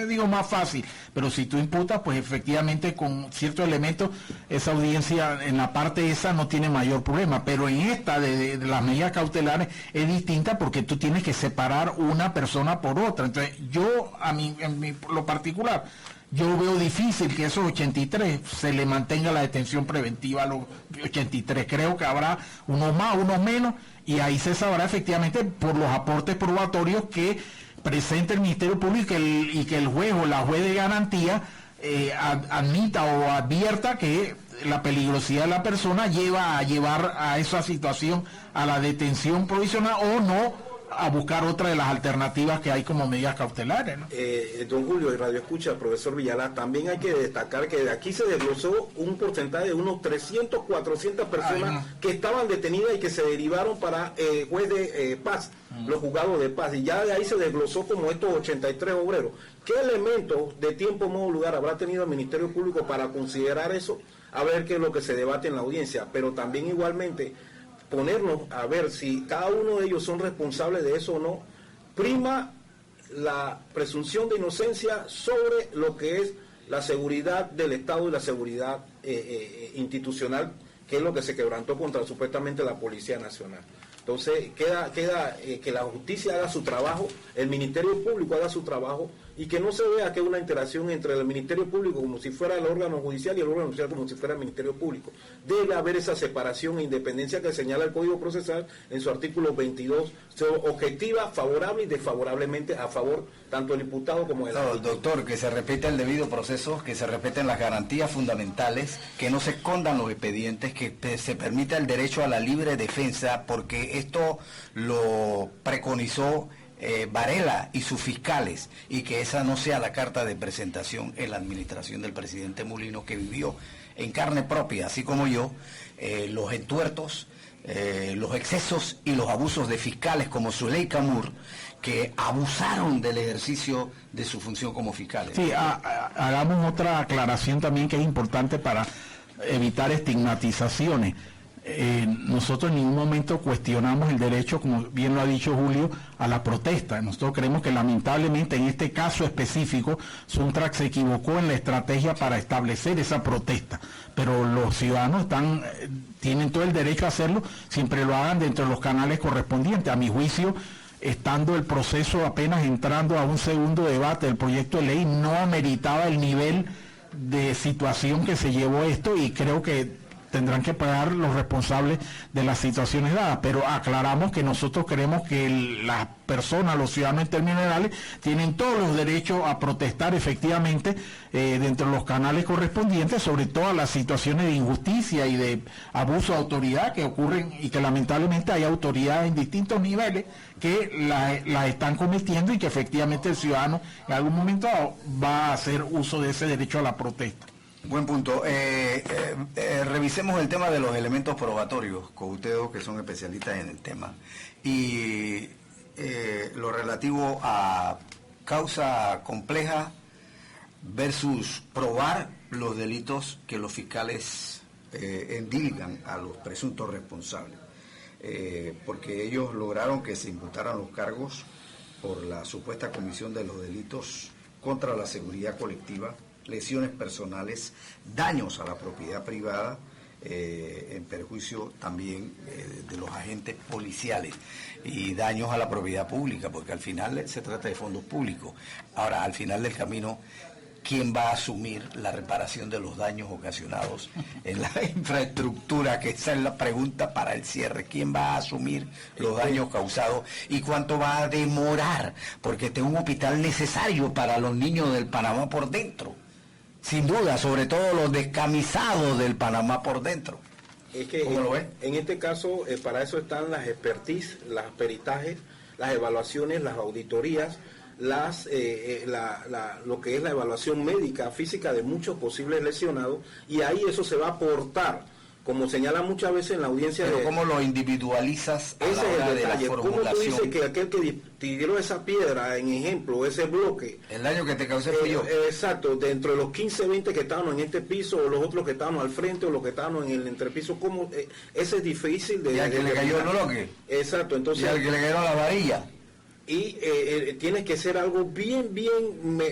digo más fácil, pero si tú imputas, pues efectivamente con ciertos elementos, esa audiencia en la parte esa no tiene mayor problema, pero en esta de las medidas cautelares es distinta porque tú tienes que separar una persona por otra. Entonces yo, lo particular, yo veo difícil que esos 83 se le mantenga la detención preventiva a los 83. Creo que habrá unos más, unos menos, y ahí se sabrá efectivamente por los aportes probatorios que presente el Ministerio Público y que el juez o la juez de garantía admita o advierta que la peligrosidad de la persona lleva a llevar a esa situación a la detención provisional o no, a buscar otra de las alternativas que hay como medidas cautelares, ¿no? Don Julio, y Radio Escucha, profesor Villalá, también hay que destacar que de aquí se desglosó un porcentaje de unos 300, 400 personas que estaban detenidas y que se derivaron para juez de paz, los juzgados de paz, y ya de ahí se desglosó como estos 83 obreros. ¿Qué elementos de tiempo, modo, lugar habrá tenido el Ministerio Público para considerar eso? A ver qué es lo que se debate en la audiencia, pero también igualmente ponernos a ver si cada uno de ellos son responsables de eso o no. Prima la presunción de inocencia sobre lo que es la seguridad del Estado y la seguridad institucional, que es lo que se quebrantó contra supuestamente la Policía Nacional. Entonces queda que la justicia haga su trabajo, el Ministerio Público haga su trabajo, y que no se vea que una interacción entre el Ministerio Público como si fuera el órgano judicial y el órgano judicial como si fuera el Ministerio Público. Debe haber esa separación e independencia que señala el Código Procesal en su artículo 22, objetiva, favorable y desfavorablemente a favor tanto del imputado como del doctor, que se respete el debido proceso, que se respeten las garantías fundamentales, que no se escondan los expedientes, que se permita el derecho a la libre defensa, porque esto lo preconizó Varela y sus fiscales, y que esa no sea la carta de presentación en la administración del presidente Mulino, que vivió en carne propia, así como yo, los entuertos, los excesos y los abusos de fiscales como Zuleika Mur, que abusaron del ejercicio de su función como fiscales. Sí, hagamos otra aclaración también que es importante para evitar estigmatizaciones. Nosotros en ningún momento cuestionamos el derecho, como bien lo ha dicho Julio, a la protesta. Nosotros creemos que lamentablemente en este caso específico Suntrax se equivocó en la estrategia para establecer esa protesta, pero los ciudadanos tienen todo el derecho a hacerlo, siempre lo hagan dentro de los canales correspondientes. A mi juicio, estando el proceso apenas entrando a un segundo debate del proyecto de ley, no ameritaba el nivel de situación que se llevó esto, y creo que tendrán que pagar los responsables de las situaciones dadas, pero aclaramos que nosotros creemos que las personas, los ciudadanos en términos generales, tienen todos los derechos a protestar efectivamente dentro de los canales correspondientes sobre todas las situaciones de injusticia y de abuso de autoridad que ocurren, y que lamentablemente hay autoridades en distintos niveles que las están cometiendo, y que efectivamente el ciudadano en algún momento va a hacer uso de ese derecho a la protesta. Buen punto. Revisemos el tema de los elementos probatorios, con ustedes que son especialistas en el tema, y lo relativo a causa compleja versus probar los delitos que los fiscales endilgan a los presuntos responsables. porque ellos lograron que se imputaran los cargos por la supuesta comisión de los delitos contra la seguridad colectiva, lesiones personales, daños a la propiedad privada, en perjuicio también de los agentes policiales, y daños a la propiedad pública, porque al final se trata de fondos públicos. Ahora, al final del camino, ¿quién va a asumir la reparación de los daños ocasionados en la infraestructura? Que esa es la pregunta para el cierre. ¿Quién va a asumir los daños causados y cuánto va a demorar? Porque este es un hospital necesario para los niños del Panamá por dentro. Sin duda, sobre todo los descamisados del Panamá por dentro. Es que ¿Cómo lo ves? En este caso, para eso están las expertise, las peritajes, las evaluaciones, las auditorías, lo que es la evaluación médica, física de muchos posibles lesionados, y ahí eso se va a aportar, como señala muchas veces en la audiencia. Pero ¿cómo lo individualizas a la hora de la formulación? ¿Cómo tú dices que aquel que tiró esa piedra, en ejemplo, ese bloque, el daño que te causé fui yo? Exacto, dentro de los 15, 20 que estábamos en este piso, o los otros que estábamos al frente, o los que estábamos en el entrepiso, ¿cómo? Ese es difícil de... ¿Y al que le cayó el bloque? Exacto, entonces... ¿Y al que le cayó la varilla? Y tiene que ser algo bien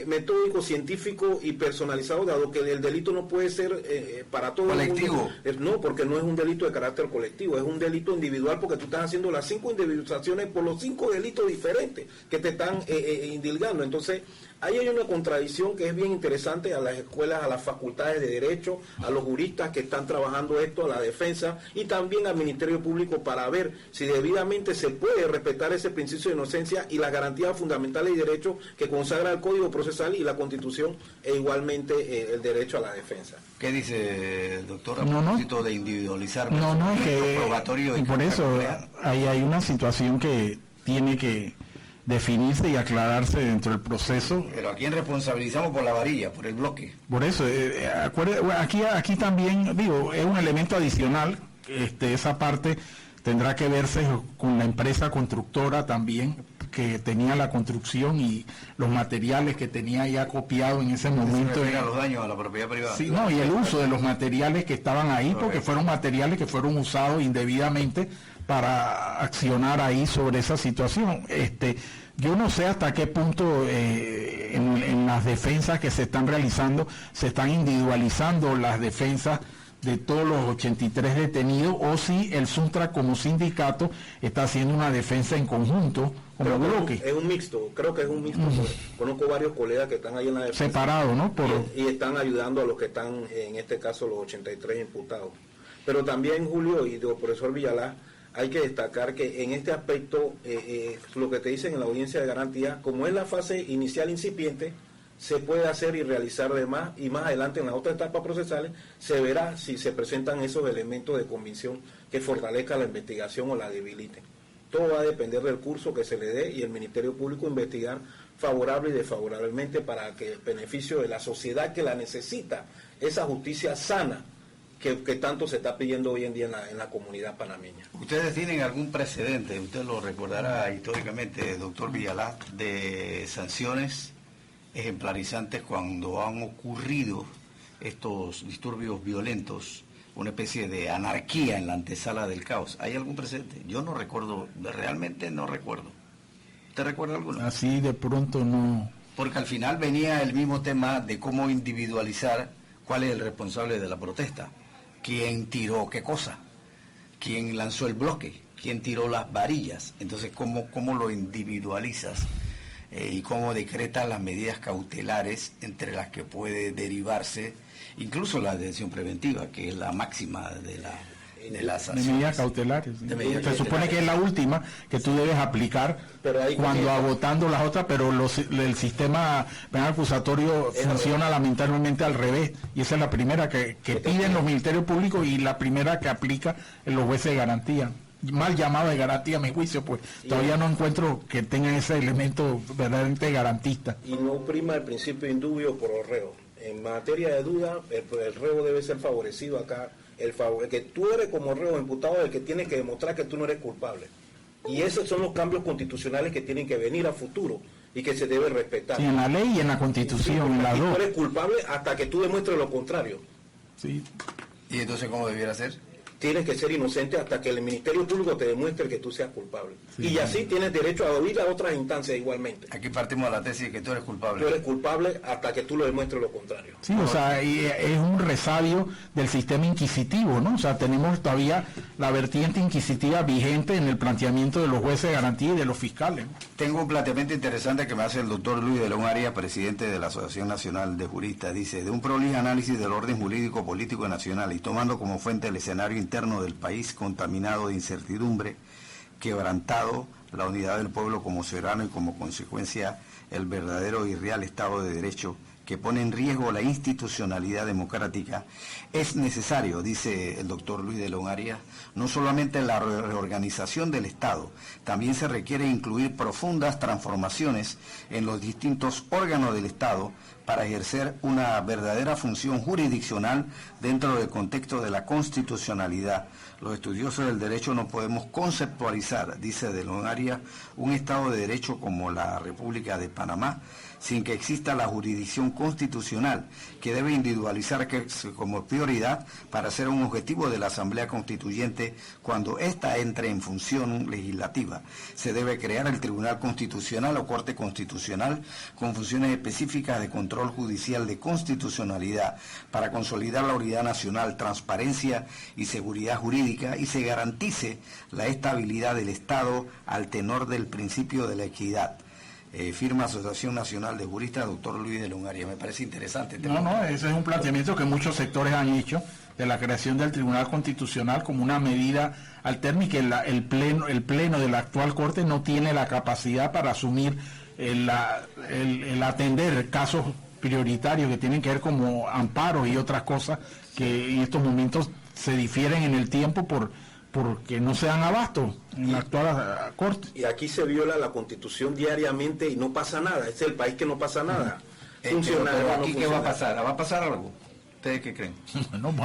metódico, científico y personalizado, dado que el delito no puede ser para todo colectivo. El mundo. No, porque no es un delito de carácter colectivo, es un delito individual, porque tú estás haciendo las 5 individualizaciones por los 5 delitos diferentes que te están indilgando. Entonces, ahí hay una contradicción que es bien interesante a las escuelas, a las facultades de Derecho, a los juristas que están trabajando esto, a la defensa y también al Ministerio Público, para ver si debidamente se puede respetar ese principio de inocencia y las garantías fundamentales y derechos que consagra el Código Procesal y la Constitución, e igualmente el derecho a la defensa. ¿Qué dice, doctor, a propósito de individualizar que probatorio? Y por eso ahí hay una situación que tiene que definirse y aclararse dentro del proceso. Pero ¿a quién responsabilizamos por la varilla, por el bloque? Por eso, aquí también, digo, es un elemento adicional, esa parte tendrá que verse con la empresa constructora también, que tenía la construcción y los materiales que tenía ya copiado en ese momento. Los daños a la propiedad privada. Sí, no, y el uso de los materiales que estaban ahí, porque fueron materiales que fueron usados indebidamente para accionar ahí sobre esa situación. Yo no sé hasta qué punto en las defensas que se están realizando se están individualizando las defensas de todos los 83 detenidos, o si el Suntra como sindicato está haciendo una defensa en conjunto como bloque. Es un mixto, creo que es un mixto. Conozco varios colegas que están ahí en la defensa. Separados, ¿no? Y están ayudando a los que están, en este caso, los 83 imputados. Pero también, Julio y el profesor Villalá, hay que destacar que en este aspecto, lo que te dicen en la audiencia de garantía, como es la fase inicial incipiente, se puede hacer y realizar de más, y más adelante en las otras etapas procesales se verá si se presentan esos elementos de convicción que fortalezcan la investigación o la debiliten. Todo va a depender del curso que se le dé y el Ministerio Público investigar favorable y desfavorablemente para que el beneficio de la sociedad que la necesita, esa justicia sana que tanto se está pidiendo hoy en día en la comunidad panameña. ¿Ustedes tienen algún precedente, usted lo recordará históricamente, doctor Villalá, de sanciones ejemplarizantes cuando han ocurrido estos disturbios violentos, una especie de anarquía en la antesala del caos? ¿Hay algún precedente? Yo no recuerdo, realmente no recuerdo. ¿Usted recuerda alguno? Así de pronto no. Porque al final venía el mismo tema de cómo individualizar cuál es el responsable de la protesta, quién tiró qué cosa, quién lanzó el bloque, quién tiró las varillas. Entonces, ¿cómo lo individualizas? Y cómo decretan las medidas cautelares, entre las que puede derivarse incluso la detención preventiva, que es la máxima de las sanciones. De medidas cautelares. ¿Sí? Se supone que es la última que tú debes aplicar cuando agotando las otras, pero el sistema penal acusatorio funciona lamentablemente al revés, y esa es la primera que piden los ministerios públicos y la primera que aplica en los jueces de garantía. Mal llamado de garantía a mi juicio, pues todavía no encuentro que tengan ese elemento verdaderamente garantista. Y no prima el principio indubio por los reos. En materia de duda, el reo debe ser favorecido acá. El que tú eres como reo imputado, el que tiene que demostrar que tú no eres culpable. Y esos son los cambios constitucionales que tienen que venir a futuro y que se debe respetar. Sí, en la ley y en la Constitución, en las dos. Tú eres culpable hasta que tú demuestres lo contrario. Sí. ¿Y entonces cómo debiera ser? tienes que ser inocente hasta que el Ministerio Público te demuestre que tú seas culpable. Sí, y así tienes derecho a oír a otras instancias igualmente. Aquí partimos de la tesis de que tú eres culpable. Tú eres culpable hasta que tú lo demuestres lo contrario. Sí, o sea, y es un resabio del sistema inquisitivo, ¿no? O sea, tenemos todavía la vertiente inquisitiva vigente en el planteamiento de los jueces de garantía y de los fiscales, ¿no? Tengo un planteamiento interesante que me hace el doctor Luis de León Arias, presidente de la Asociación Nacional de Juristas. Dice, de un prolijo análisis del orden jurídico, político y nacional, y tomando como fuente el escenario interno del país contaminado de incertidumbre, quebrantado la unidad del pueblo como soberano y como consecuencia el verdadero y real Estado de Derecho, que pone en riesgo la institucionalidad democrática, es necesario, dice el doctor Luis de León Arias, no solamente la reorganización del Estado, también se requiere incluir profundas transformaciones en los distintos órganos del Estado para ejercer una verdadera función jurisdiccional dentro del contexto de la constitucionalidad. Los estudiosos del derecho no podemos conceptualizar, dice de León Arias, un Estado de Derecho como la República de Panamá, sin que exista la jurisdicción constitucional, que debe individualizarse como prioridad para ser un objetivo de la Asamblea Constituyente cuando ésta entre en función legislativa. Se debe crear el Tribunal Constitucional o Corte Constitucional con funciones específicas de control judicial de constitucionalidad para consolidar la unidad nacional, transparencia y seguridad jurídica, y se garantice la estabilidad del Estado al tenor del principio de la equidad. Firma Asociación Nacional de Juristas, doctor Luis de León Arias. Me parece interesante. Ese es un planteamiento que muchos sectores han hecho, de la creación del Tribunal Constitucional como una medida alterna, y que el pleno de la actual Corte no tiene la capacidad para asumir el atender casos prioritarios que tienen que ver como amparos y otras cosas que en estos momentos se difieren en el tiempo porque no se dan abasto en la actual Corte. Y aquí se viola la Constitución diariamente y no pasa nada. Este es el país que no pasa nada. Pero aquí, ¿qué va a pasar? ¿Va a pasar algo? ¿Ustedes qué creen?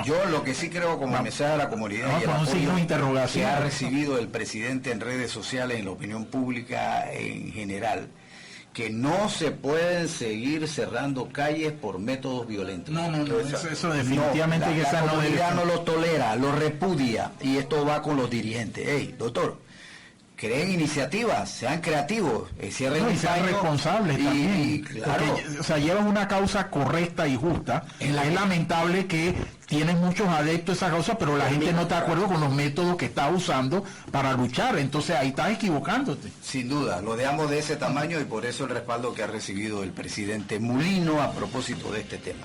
Yo lo que sí creo, como mensaje de la comunidad y el apoyo que ha recibido el presidente en redes sociales, en la opinión pública en general, que no se pueden seguir cerrando calles por métodos violentos. Eso definitivamente que la comunidad no lo tolera, lo repudia, y esto va con los dirigentes. Hey, doctor, creen iniciativas, sean creativos, cierren y sean responsables también. Claro. Porque, llevan una causa correcta y justa. Es lamentable que tienen muchos adeptos a esa causa, pero la gente no está de acuerdo con los métodos que está usando para luchar. Entonces ahí estás equivocándote. Sin duda, lo dejamos de ese tamaño, y por eso el respaldo que ha recibido el presidente Mulino a propósito de este tema.